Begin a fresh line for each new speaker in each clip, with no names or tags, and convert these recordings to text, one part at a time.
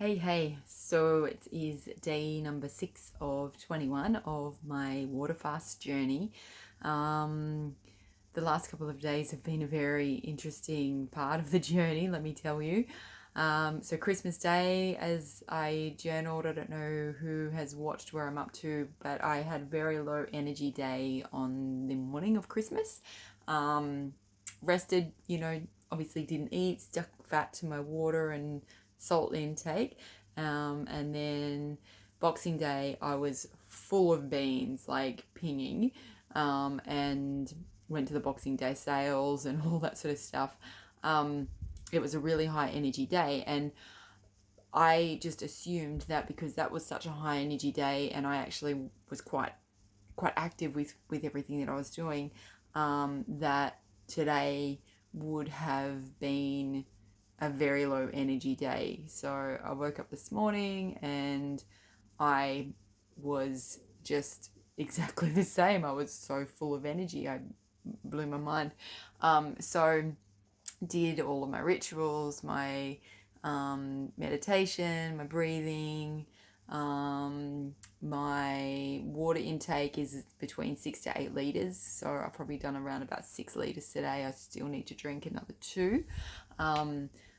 Hey, so it is day number 6 of 21 of my water fast journey. Um, the last couple of days have been a very interesting part of the journey, let me tell you. So, Christmas Day, as I journaled, I don't know who has watched where I'm up to, but I had very low energy day on the morning of Christmas. Um, Rested, obviously didn't eat, stuck fat to my water and salt intake. And then Boxing Day, I was full of beans, like pinging, and went to the Boxing Day sales and all that sort of stuff. Um, it was a really high energy day, and I just assumed that because that was such a high energy day, and I actually was quite active with everything that I was doing, that today would have been a very low energy day. So I woke up this morning and I was just exactly the same. I was so full of energy. I blew my mind. So did all of my rituals, my meditation, my breathing. My water intake is between 6 to 8 liters, so I've probably done around about 6 liters today. I still need to drink another two.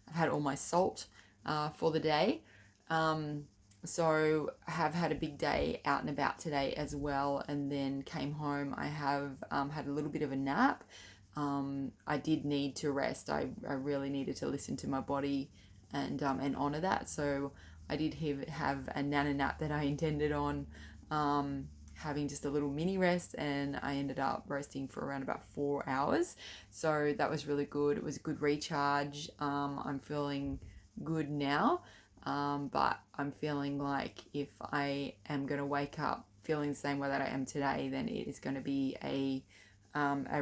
I've had all my salt for the day. So I have had a big day out and about today as well, and then came home. I have had a little bit of a nap. I did need to rest. I really needed to listen to my body and honor that. So I did have a nana nap that I intended on having just a little mini rest, and I ended up resting for around about 4 hours. So that was really good. It was a good recharge. I'm feeling good now, but I'm feeling like if I am going to wake up feeling the same way that I am today, then it is going to be a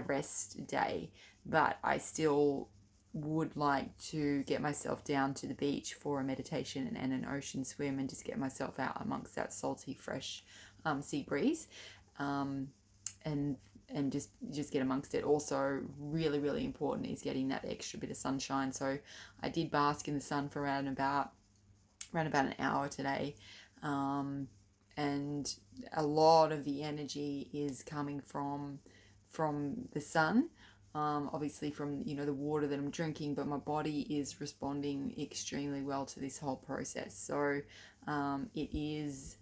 rest day. But I still would like to get myself down to the beach for a meditation and an ocean swim and just get myself out amongst that salty, fresh sea breeze, um, and just get amongst it. Also, really important is getting that extra bit of sunshine. So I did bask in the sun for around about an hour today, and a lot of the energy is coming from the sun, obviously from the water that I'm drinking, but my body is responding extremely well to this whole process. So it is.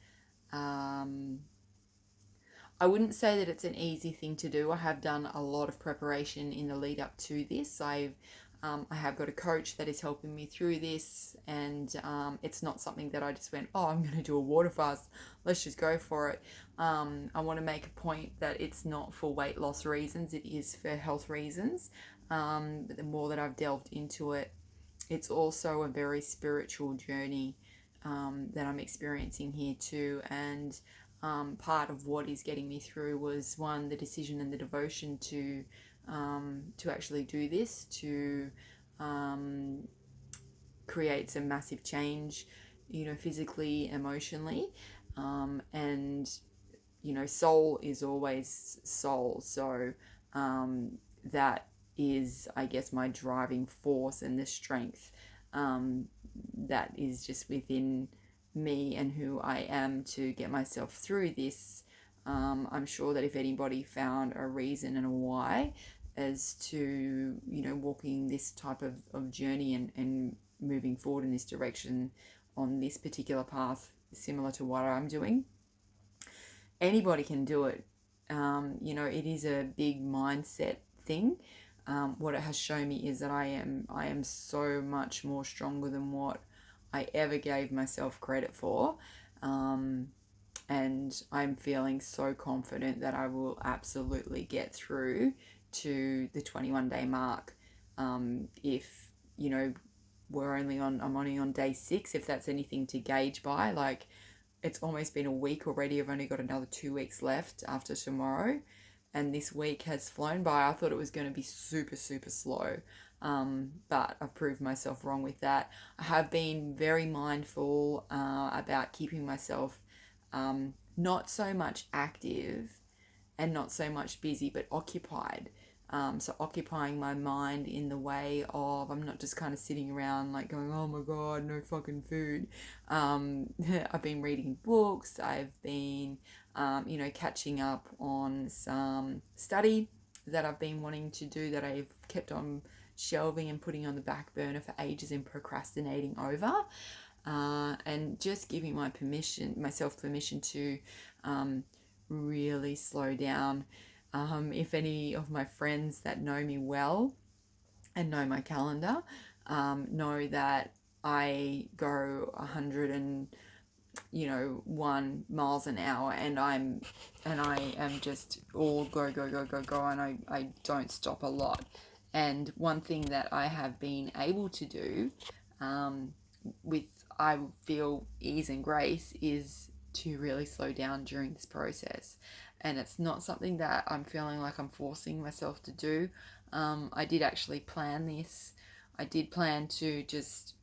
I wouldn't say that it's an easy thing to do. I have done a lot of preparation in the lead up to this. I have got a coach that is helping me through this, and it's not something that I just went, oh, I'm going to do a water fast. Let's just go for it. I want to make a point that it's not for weight loss reasons, it is for health reasons. But the more that I've delved into it, it's also a very spiritual journey that I'm experiencing here too. And part of what is getting me through was one, the decision and the devotion to actually do this, to create some massive change, physically, emotionally, and soul is always soul. So that is, I guess, my driving force and the strength that is just within me and who I am to get myself through this. I'm sure that if anybody found a reason and a why as to, walking this type of journey and moving forward in this direction on this particular path, similar to what I'm doing, anybody can do it. It is a big mindset thing. What it has shown me is that I am so much more stronger than what I ever gave myself credit for. And I'm feeling so confident that I will absolutely get through to the 21-day mark. If I'm only on day 6, if that's anything to gauge by, like, it's almost been a week already. I've only got another 2 weeks left after tomorrow, and this week has flown by. I thought it was going to be super, super slow, but I've proved myself wrong with that. I have been very mindful about keeping myself not so much active and not so much busy, but occupied. So occupying my mind in the way of I'm not just kind of sitting around like going, oh my God, no fucking food. I've been reading books. I've been, catching up on some study that I've been wanting to do that I've kept on shelving and putting on the back burner for ages and procrastinating over. And just giving myself permission to really slow down. If any of my friends that know me well and know my calendar know that I go 101 miles an hour, and I am just all go go go go go, and I don't stop a lot. And one thing that I have been able to do with, I feel, ease and grace is to really slow down during this process. And it's not something that I'm feeling like I'm forcing myself to do. I did actually plan this. I did plan to just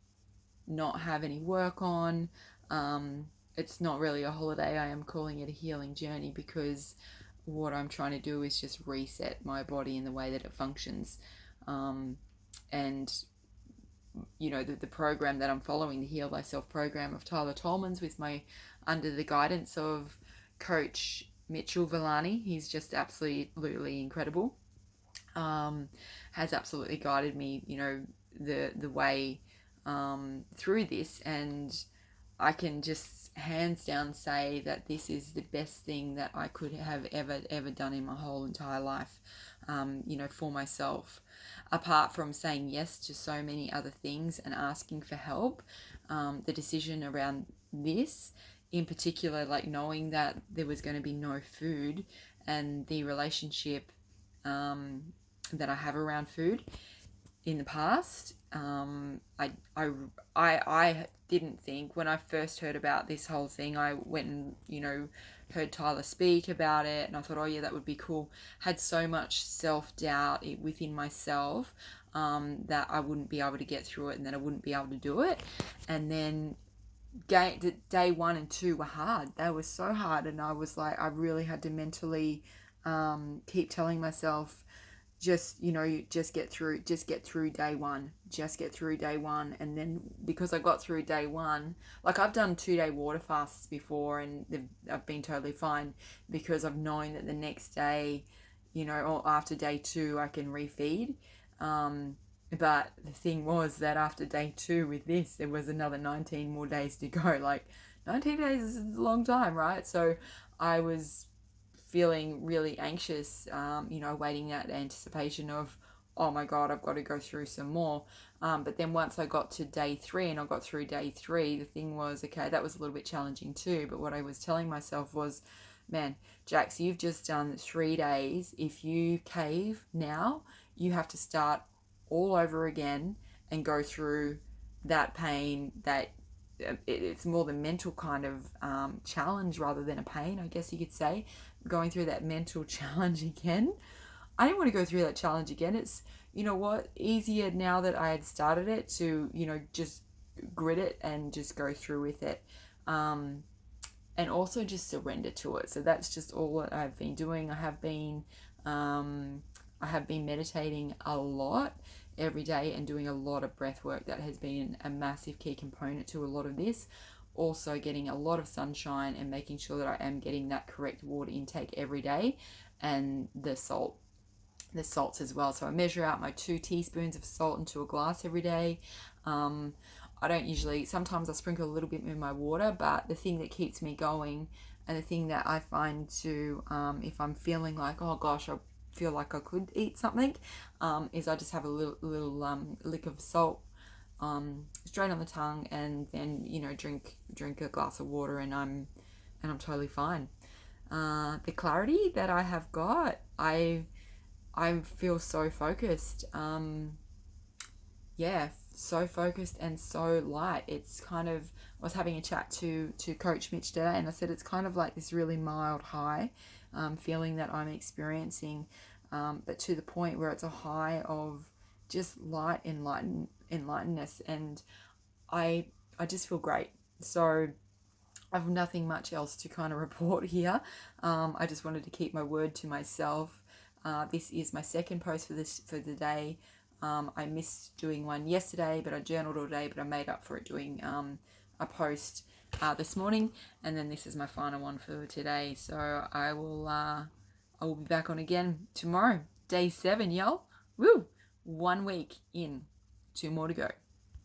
not have any work on. It's not really a holiday. I am calling it a healing journey because what I'm trying to do is just reset my body in the way that it functions. And the program that I'm following, the Heal Thyself program of Tyler Tolman's, with my under the guidance of Coach Mitchell Villani. He's just absolutely incredible. Has absolutely guided me, the way through this, and I can just hands down say that this is the best thing that I could have ever done in my whole entire life, for myself. Apart from saying yes to so many other things and asking for help, the decision around this, in particular, like knowing that there was going to be no food, and the relationship that I have around food in the past. I didn't think, when I first heard about this whole thing, I went and heard Tyler speak about it, and I thought, oh yeah, that would be cool. Had so much self-doubt within myself that I wouldn't be able to get through it, and that I wouldn't be able to do it. And then day 1 and 2 were hard. They were so hard, and I was like, I really had to mentally keep telling myself, just get through day one, and then because I got through day one, like I've done 2-day water fasts before, and I've been totally fine because I've known that the next day, or after day 2, I can refeed. But the thing was that after day 2 with this, there was another 19 more days to go. Like 19 days is a long time, right? So I was feeling really anxious, waiting that anticipation of, oh my God, I've got to go through some more. But then once I got to day 3 and I got through day 3, the thing was, okay, that was a little bit challenging too. But what I was telling myself was, man, Jax, you've just done 3 days. If you cave now, you have to start all over again and go through that pain. That it's more the mental kind of challenge rather than a pain, I guess you could say. Going through that mental challenge again. I didn't want to go through that challenge again. It's, easier now that I had started it to, just grit it and just go through with it. And also just surrender to it. So that's just all that I've been doing. I have been meditating a lot every day and doing a lot of breath work. That has been a massive key component to a lot of this. Also getting a lot of sunshine and making sure that I am getting that correct water intake every day, and the salts as well. So I measure out my 2 teaspoons of salt into a glass every day. I don't usually, sometimes I sprinkle a little bit in my water, but the thing that keeps me going, and the thing that I find to, if I'm feeling like, oh gosh, I feel like I could eat something, is I just have a little lick of salt straight on the tongue, and then drink a glass of water, and I'm totally fine. The clarity that I have got, I feel so focused. So focused and so light. It's kind of, I was having a chat to Coach Mitch today, and I said it's kind of like this really mild high feeling that I'm experiencing, but to the point where it's a high of just light, enlightenedness, and I just feel great. So I have nothing much else to kind of report here. I just wanted to keep my word to myself. This is my second post for the day. I missed doing one yesterday, but I journaled all day, but I made up for it doing a post this morning, and then this is my final one for today. So I will be back on again tomorrow, day 7, y'all. Woo! 1 week in, 2 more to go.